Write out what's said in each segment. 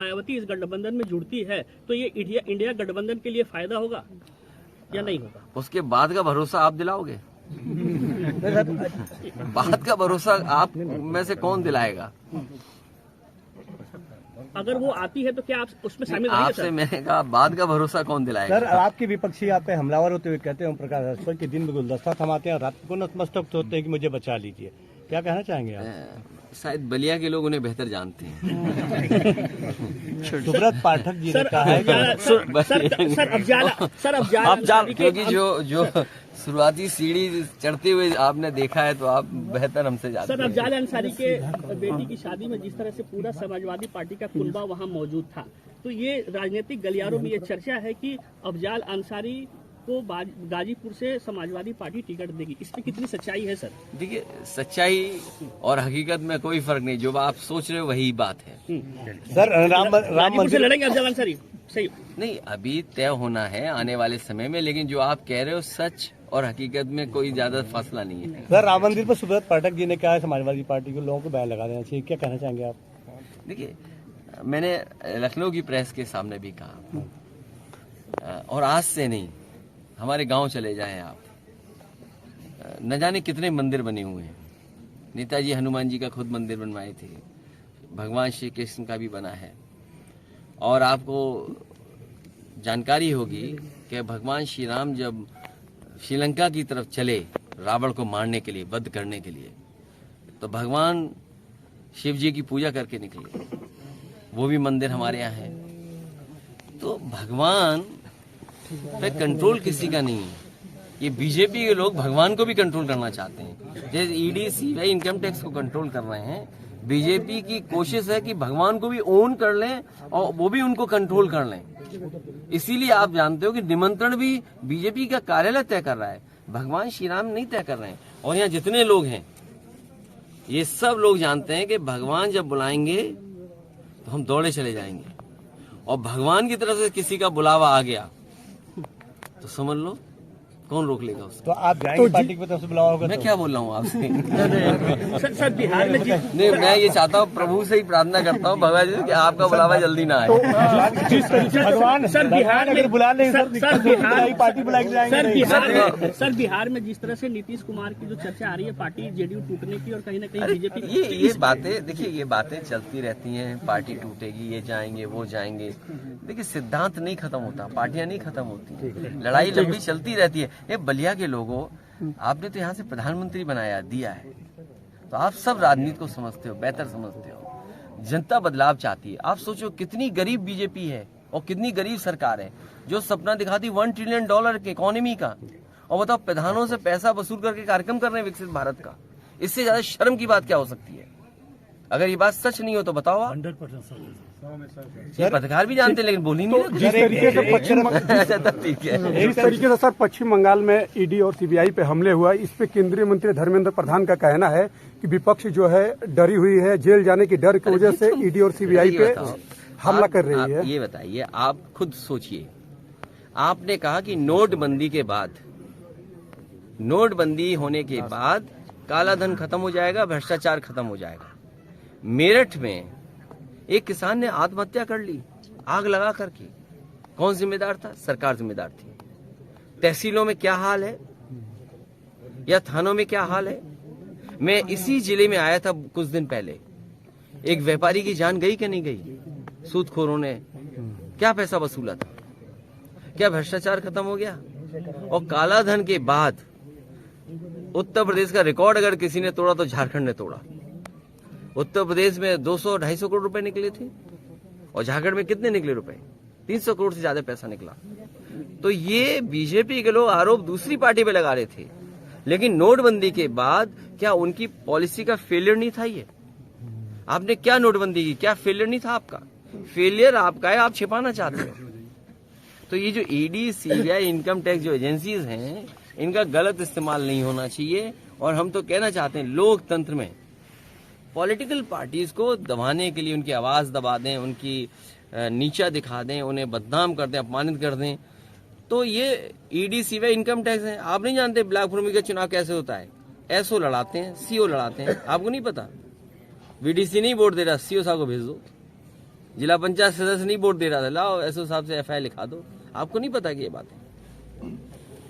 मायावती इस गठबंधन में जुड़ती है तो ये इंडिया गठबंधन के लिए फायदा होगा या नहीं होगा? उसके बाद का भरोसा आप दिलाओगे? बाद का भरोसा आप में से कौन दिलाएगा? अगर वो आती है तो क्या आप उसमें शामिल रहेंगे? आपसे मैंने कहा बाद का भरोसा कौन दिलाएगा? सर, आपके विपक्षी आप पे हमलावर होते हुए कहते हैं ओम प्रकाश राजभर के दिन में गुलदस्ता थमाते हैं और रात को नतमस्तक होते हैं कि मुझे बचा लीजिए, क्या कहना चाहेंगे आप? शायद बलिया के लोग उन्हें बेहतर जानते हैं। सुब्रत पाठक जी ने कहा है क्योंकि जो शुरुआती सीढ़ी चढ़ते हुए आपने देखा है तो आप बेहतर हमसे जानते हैं। सर, अफजाल अंसारी के बेटी की शादी में जिस तरह से पूरा समाजवादी पार्टी का कुनबा वहां मौजूद था, तो ये राजनीतिक गलियारों में ये चर्चा है कि अफजाल अंसारी को गाजीपुर से समाजवादी पार्टी टिकट देगी, इसमें कितनी सच्चाई है सर? देखिए, सच्चाई और हकीकत में कोई फर्क नहीं, जो आप सोच रहे हो वही बात है। सर, राम मंदिर से लड़ेंगे अफजाल अंसारी? सही नहीं, अभी तय होना है आने वाले समय में, लेकिन जो आप कह रहे हो सच और हकीकत में कोई ज्यादा फासला नहीं है। सर, राम मंदिर पर सुब्रत पाठक जी ने कहा है समाजवादी पार्टी को लोगों को बैन लगा देना चाहिए, क्या कहना चाहेंगे आप? देखिए, मैंने लखनऊ की प्रेस के सामने भी कहा, और आज से नहीं, हमारे गांव चले जाएं आप, न जाने कितने मंदिर बने हुए हैं। नेताजी हनुमान जी का खुद मंदिर बनवाए थे, भगवान श्री कृष्ण का भी बना है, और आपको जानकारी होगी कि भगवान श्री राम जब श्रीलंका की तरफ चले रावण को मारने के लिए, वध करने के लिए, तो भगवान शिव जी की पूजा करके निकले, वो भी मंदिर हमारे यहाँ है। तो भगवान पे कंट्रोल किसी का नहीं है। ये बीजेपी के लोग भगवान को भी कंट्रोल करना चाहते हैं, जैसे ईडी सीबीआई इनकम टैक्स को कंट्रोल कर रहे हैं। बीजेपी की कोशिश है कि भगवान को भी ओन कर लें और वो भी उनको कंट्रोल कर लें। इसीलिए आप जानते हो कि निमंत्रण भी बीजेपी का कार्यालय तय कर रहा है, भगवान श्री राम नहीं तय कर रहे हैं। और यहाँ जितने लोग हैं, ये सब लोग जानते हैं कि भगवान जब बुलाएंगे तो हम दौड़े चले जाएंगे, और भगवान की तरफ से किसी का बुलावा आ गया तो समझ लो कौन रोक लेगा उसको। तो आप जाएंगे पार्टी की तरफ से बुलावा होगा? मैं क्या बोल रहा हूँ आपसे? सर, बिहार में नहीं, मैं ये चाहता हूँ, प्रभु से ही प्रार्थना करता हूँ भगवान जी कि आपका बुलावा जल्दी ना आए। भगवान सर, बिहार में बुला ले सर, पार्टी बुलाई जाएंगे। सर, बिहार में जिस तरह से नीतीश कुमार की जो चर्चा आ रही है पार्टी जेडीयू टूटने की, और कहीं ना कहीं बीजेपी, ये बातें, देखिए, ये बातें चलती रहती हैं, पार्टी टूटेगी, ये जाएंगे वो जाएंगे। देखिए, सिद्धांत नहीं खत्म होता, पार्टियां नहीं खत्म होती, लड़ाई लंबी चलती रहती है। ये बलिया के लोगों, आपने तो यहाँ से प्रधानमंत्री बनाया दिया है, तो आप सब राजनीति को समझते हो, बेहतर समझते हो। जनता बदलाव चाहती है। आप सोचो कितनी गरीब बीजेपी है और कितनी गरीब सरकार है, जो सपना दिखाती $1 ट्रिलियन के इकोनॉमी का, और बताओ प्रधानों से पैसा वसूल करके कार्यक्रम कर रहे हैं विकसित भारत का। इससे ज्यादा शर्म की बात क्या हो सकती है? अगर ये बात सच नहीं हो तो बताओ आप। 100% पत्रकार भी जानते हैं, लेकिन बोली नहीं। जिस तरीके से सर पश्चिम बंगाल में ईडी और सीबीआई पे हमले हुआ, इस पे केंद्रीय मंत्री धर्मेंद्र प्रधान का कहना है कि विपक्ष जो है डरी हुई है, जेल जाने की डर की वजह से ईडी और सीबीआई पे हमला कर रही है। ये बताइए, आप खुद सोचिए, आपने कहा कि नोटबंदी के बाद, नोटबंदी होने के बाद काला धन खत्म हो जाएगा, भ्रष्टाचार खत्म हो जाएगा। मेरठ में एक किसान ने आत्महत्या कर ली आग लगा करके। कौन जिम्मेदार था? सरकार जिम्मेदार थी। तहसीलों में क्या हाल है या थानों में क्या हाल है? मैं इसी जिले में आया था कुछ दिन पहले, एक व्यापारी की जान गई कि नहीं गई? सूदखोरों ने क्या पैसा वसूला था? क्या भ्रष्टाचार खत्म हो गया? और काला धन के बाद उत्तर प्रदेश का रिकॉर्ड अगर किसी ने तोड़ा तो झारखंड ने तोड़ा। उत्तर प्रदेश में 200-250 करोड़ रुपए निकले थे, और झारखंड में कितने निकले रुपए? 300 करोड़ से ज्यादा पैसा निकला। तो ये बीजेपी के लोग आरोप दूसरी पार्टी पे लगा रहे थे, लेकिन नोटबंदी के बाद क्या उनकी पॉलिसी का फेलियर नहीं था? ये आपने क्या नोटबंदी की, क्या फेलियर नहीं था आपका? फेलियर आपका है, आप छिपाना चाहते हो। तो ये जो ईडी सीबीआई इनकम टैक्स जो एजेंसीज हैं, इनका गलत इस्तेमाल नहीं होना चाहिए। और हम तो कहना चाहते हैं, लोकतंत्र में पॉलिटिकल पार्टीज को दबाने के लिए उनकी आवाज दबा दें, उनकी नीचा दिखा दें, उन्हें बदनाम कर दें, अपमानित कर दें, तो ये ईडी सीबीआई इनकम टैक्स है। आप नहीं जानते ब्लैक भूमि का चुनाव कैसे होता है? एसओ लड़ाते हैं, सीओ लड़ाते हैं, आपको नहीं पता? वीडीसी नहीं वोट दे रहा, सीओ साहब को भेज दो। जिला पंचायत सदस्य नहीं वोट दे रहा था, लाओ एसओ साहब से एफआईआर लिखा दो। आपको नहीं पता कि ये बातें,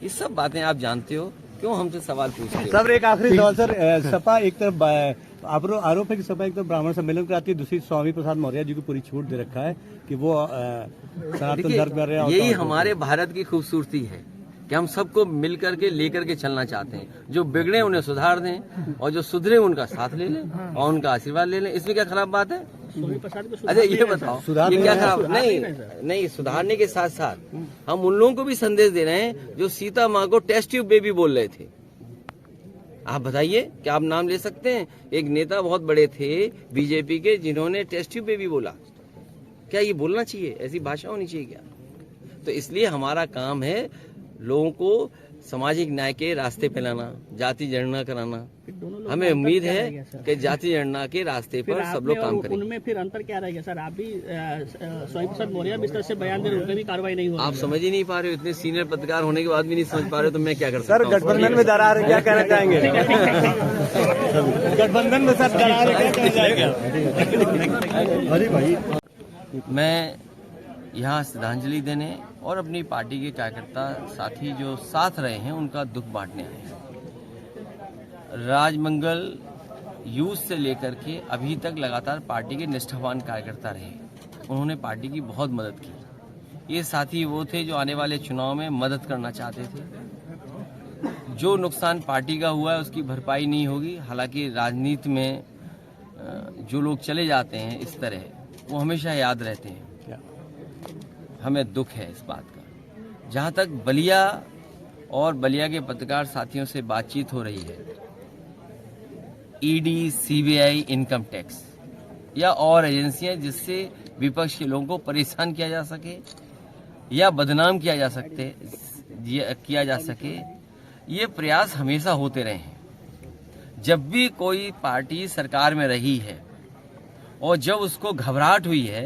ये सब बातें आप जानते हो, क्यों हमसे सवाल पूछते हो? सर एक आखिरी सवाल सर, सपा एक तरफ आरोप है कि सपा एक तरफ ब्राह्मण सम्मेलन कराती है, दूसरी स्वामी प्रसाद मौर्य जी को पूरी छूट दे रखा है कि वो सनातन धर्म कर रहे हैं। यही हमारे भारत की खूबसूरती है कि हम सबको मिल करके लेकर के चलना चाहते हैं। जो बिगड़े उन्हें सुधार दें और जो सुधरे उनका साथ ले लें और उनका आशीर्वाद ले लें। इसमें क्या खराब बात है? स्वामी प्रसाद को अच्छा ये बताओ, ये क्या खराब? नहीं, सुधारने के साथ साथ हम उन लोगों को भी संदेश दे रहे हैं जो सीता माँ को टेस्ट ट्यूब बेबी बोल रहे थे। आप बताइए, क्या आप नाम ले सकते हैं? एक नेता बहुत बड़े थे बीजेपी के जिन्होंने टेस्ट ट्यूब बेबी बोला। क्या ये बोलना चाहिए? ऐसी भाषा होनी चाहिए क्या? तो इसलिए हमारा काम है लोगों को सामाजिक न्याय के रास्ते पे लाना, जाति जनगणना कराना। हमें उम्मीद है कि जाति जनगणना के रास्ते पर सब लोग काम करेंगे। उनमें फिर अंतर क्या रहेगा सर? आप भी स्वामी प्रसाद मौर्य भी इस तरह से बयान दे रहे, उनमें भी कार्रवाई नहीं हो रही। आप समझ ही नहीं पा रहे हो, इतने सीनियर पत्रकार होने के बाद भी नहीं समझ पा रहे हो, तो मैं क्या कर सकता हूं? सर गठबंधन में दरार है, क्या कहना चाहेंगे? गठबंधन में सर दरार है, क्या कहना चाहेंगे? मैं यहाँ श्रद्धांजलि देने और अपनी पार्टी के कार्यकर्ता साथी जो साथ रहे हैं उनका दुख बांटने आए हैं। राजमंगल यूथ से लेकर के अभी तक लगातार पार्टी के निष्ठावान कार्यकर्ता रहे, उन्होंने पार्टी की बहुत मदद की। ये साथी वो थे जो आने वाले चुनाव में मदद करना चाहते थे। जो नुकसान पार्टी का हुआ है उसकी भरपाई नहीं होगी। हालांकि राजनीति में जो लोग चले जाते हैं इस तरह, वो हमेशा याद रहते हैं। हमें दुख है इस बात का। जहां तक बलिया और बलिया के पत्रकार साथियों से बातचीत हो रही है, ईडी, सीबीआई, इनकम टैक्स या और एजेंसियां जिससे विपक्ष के लोगों को परेशान किया जा सके या बदनाम किया जा सके, ये प्रयास हमेशा होते रहे हैं। जब भी कोई पार्टी सरकार में रही है और जब उसको घबराहट हुई है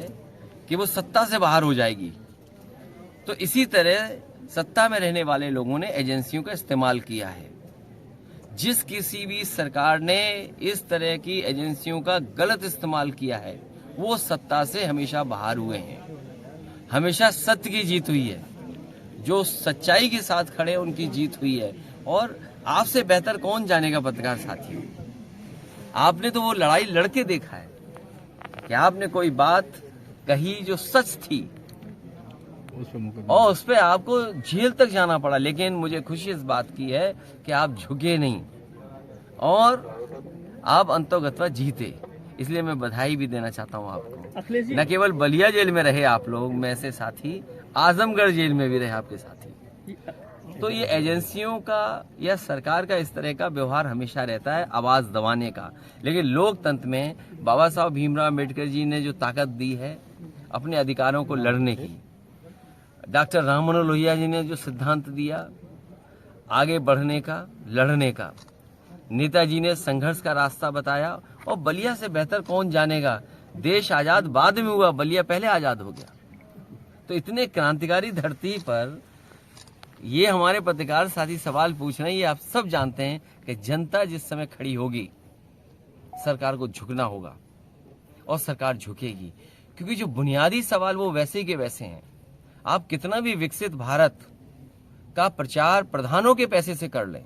कि वो सत्ता से बाहर हो जाएगी, तो इसी तरह सत्ता में रहने वाले लोगों ने एजेंसियों का इस्तेमाल किया है। जिस किसी भी सरकार ने इस तरह की एजेंसियों का गलत इस्तेमाल किया है, वो सत्ता से हमेशा बाहर हुए हैं। हमेशा सत्य की जीत हुई है, जो सच्चाई के साथ खड़े उनकी जीत हुई है। और आपसे बेहतर कौन जानेगा पत्रकार साथियों? आपने तो वो लड़ाई लड़के देखा है कि आपने कोई बात कही जो सच थी और उस पे आपको जेल तक जाना पड़ा, लेकिन मुझे खुशी इस बात की है कि आप झुके नहीं और आप अंतोगत्वा जीते। इसलिए मैं बधाई भी देना चाहता हूं आपको। न केवल बलिया जेल में रहे आप लोग में से साथी, आजमगढ़ जेल में भी रहे आपके साथी। तो ये एजेंसियों का या सरकार का इस तरह का व्यवहार हमेशा रहता है, आवाज दबाने का। लेकिन लोकतंत्र में बाबा साहब भीमराव अम्बेडकर जी ने जो ताकत दी है अपने अधिकारों को लड़ने की, डॉक्टर राम मनोहर लोहिया जी ने जो सिद्धांत दिया आगे बढ़ने का, लड़ने का, नेताजी ने संघर्ष का रास्ता बताया। और बलिया से बेहतर कौन जानेगा? देश आजाद बाद में हुआ, बलिया पहले आजाद हो गया। तो इतने क्रांतिकारी धरती पर ये हमारे पत्रकार साथी सवाल पूछ रहे हैं, ये आप सब जानते हैं कि जनता जिस समय खड़ी होगी सरकार को झुकना होगा और सरकार झुकेगी। क्योंकि जो बुनियादी सवाल वो वैसे के वैसे हैं। आप कितना भी विकसित भारत का प्रचार प्रधानों के पैसे से कर लें,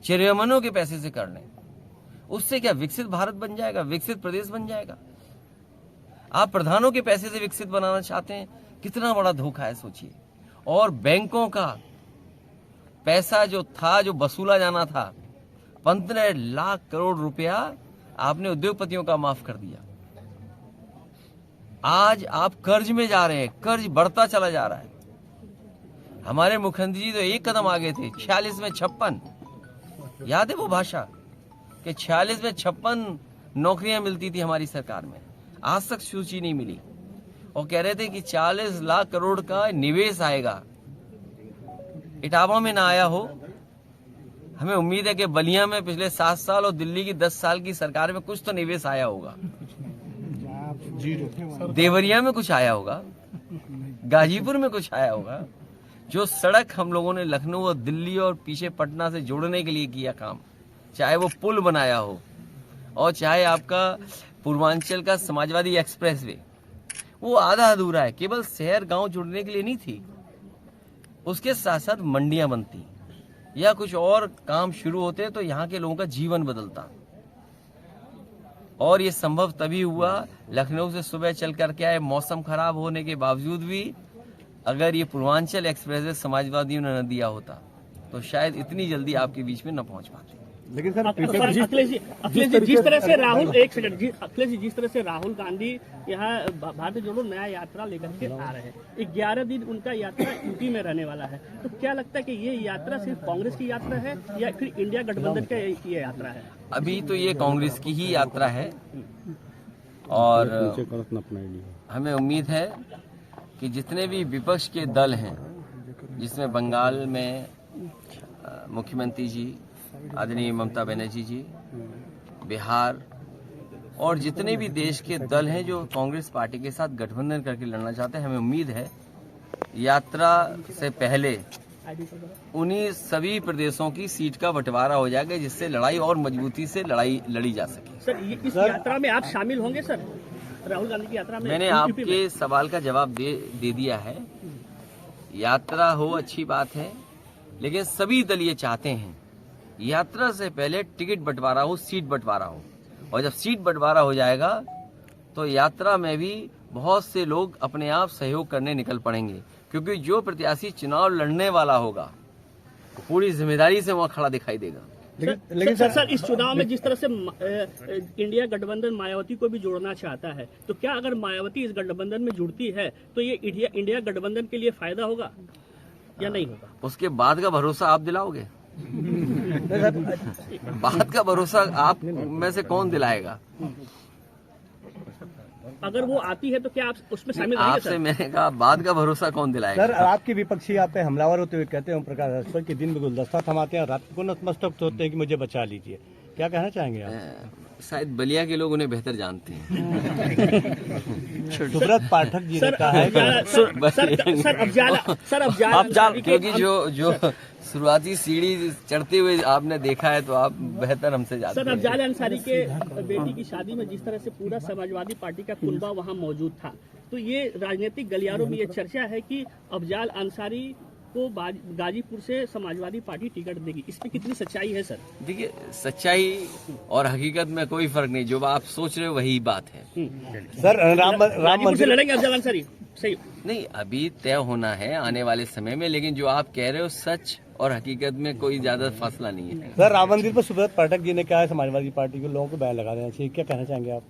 चेयरमैनों के पैसे से कर लें, उससे क्या विकसित भारत बन जाएगा? विकसित प्रदेश बन जाएगा? आप प्रधानों के पैसे से विकसित बनाना चाहते हैं, कितना बड़ा धोखा है सोचिए। और बैंकों का पैसा जो था, जो वसूला जाना था, 15 लाख करोड़ रुपया आपने उद्योगपतियों का माफ कर दिया। आज आप कर्ज में जा रहे हैं, कर्ज बढ़ता चला जा रहा है। हमारे मुख्यमंत्री जी तो एक कदम आगे थे, 46 में 56, याद है वो भाषा कि 46 में 56 नौकरियां मिलती थी हमारी सरकार में, आज तक सूची नहीं मिली। और कह रहे थे कि 40 लाख करोड़ का निवेश आएगा, इटावा में ना आया हो। हमें उम्मीद है कि बलिया में पिछले 7 साल और दिल्ली की 10 साल की सरकार में कुछ तो निवेश आया होगा, देवरिया में कुछ आया होगा, गाजीपुर में कुछ आया होगा। जो सड़क हम लोगों ने लखनऊ और दिल्ली और पीछे पटना से जोड़ने के लिए किया काम, चाहे वो पुल बनाया हो और चाहे आपका पूर्वांचल का समाजवादी एक्सप्रेस वे, वो आधा अधूरा है। केवल शहर गांव जुड़ने के लिए नहीं थी, उसके साथ साथ मंडियां बनती या कुछ और काम शुरू होते तो यहाँ के लोगों का जीवन बदलता। और ये संभव तभी हुआ, लखनऊ से सुबह चल करके आए, मौसम खराब होने के बावजूद भी अगर ये पूर्वांचल एक्सप्रेस समाजवादियों ने न दिया होता तो शायद इतनी जल्दी आपके बीच में न पहुंच पाते। लेकिन सर अखिलेश जी जिस तरह से राहुल एक सेकंड जी अखिलेश जी जिस तरह से राहुल गांधी यहाँ भारतीय जोड़ो नया यात्रा लेकर के आ रहे हैं, 11 दिन उनका यात्रा यूपी में रहने वाला है, तो क्या लगता है कि ये यात्रा सिर्फ कांग्रेस की यात्रा है या फिर इंडिया गठबंधन का ये यात्रा है? अभी तो ये कांग्रेस की ही यात्रा है और हमें उम्मीद है कि जितने भी विपक्ष के दल हैं, जिसमें बंगाल में मुख्यमंत्री जी आदरणीय ममता बनर्जी जी, बिहार और जितने भी देश के दल हैं जो कांग्रेस पार्टी के साथ गठबंधन करके लड़ना चाहते हैं, हमें उम्मीद है यात्रा से पहले उन्हीं सभी प्रदेशों की सीट का बंटवारा हो जाएगा, जिससे लड़ाई और मजबूती से लड़ी जा सके। सर इस यात्रा में आप शामिल होंगे सर, राहुल गांधी की यात्रा में? मैंने आपके सवाल का जवाब दे दिया है। यात्रा हो अच्छी बात है, लेकिन सभी दल ये चाहते हैं यात्रा से पहले टिकट बंटवारा हो, सीट बंटवारा हो, और जब सीट बंटवारा हो जाएगा तो यात्रा में भी बहुत से लोग अपने आप सहयोग करने निकल पड़ेंगे, क्योंकि जो प्रत्याशी चुनाव लड़ने वाला होगा पूरी जिम्मेदारी से वहाँ खड़ा दिखाई देगा। लेकिन सर इस चुनाव में जिस तरह से इंडिया गठबंधन मायावती को भी जोड़ना चाहता है, तो क्या अगर मायावती इस गठबंधन में जुड़ती है तो ये इंडिया गठबंधन के लिए फायदा होगा या नहीं होगा? उसके बाद का भरोसा आप दिलाओगे? बाद का भरोसा आप में से कौन दिलाएगा? अगर वो आती है तो क्या आप उसमें शामिल रहेंगे? आपसे मैंने कहा बाद का भरोसा कौन दिलाएगा? सर आपके विपक्षी आप पे हमलावर होते हुए कहते हैं ओम प्रकाश राजभर के दिन में गुलदस्ता थमाते हैं, रात को नतमस्तक होते हैं कि मुझे बचा लीजिए, क्या कहना चाहेंगे आप? शायद बलिया के लोग उन्हें बेहतर जानते हैं। सुब्रत पाठक जी ने कहा है क्योंकि जो शुरुआती सीढ़ी चढ़ते हुए आपने देखा है तो आप बेहतर हमसे जानते हैं। सर अफजाल अंसारी के बेटी की शादी में जिस तरह से पूरा समाजवादी पार्टी का कुनबा वहां मौजूद था, तो ये राजनीतिक गलियारों में ये चर्चा है कि अफजाल अंसारी को गाजीपुर से समाजवादी पार्टी टिकट देगी, इसमें कितनी सच्चाई है सर? देखिए, सच्चाई और हकीकत में कोई फर्क नहीं, जो आप सोच रहे हो वही बात है। सर राम मंदिर से लड़ेंगे अफजाल अंसारी? सही नहीं, अभी तय होना है आने वाले समय में, लेकिन जो आप कह रहे हो सच और हकीकत में कोई ज्यादा फासला नहीं है। सर राम मंदिर पर सुब्रत पाठक जी ने कहा है समाजवादी पार्टी को लोगों को बैन लगा देना चाहिए, क्या कहना चाहेंगे आप?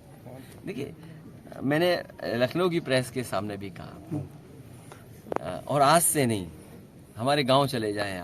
देखिए, मैंने लखनऊ की प्रेस के सामने भी कहा और आज से नहीं, हमारे गांव चले जाएं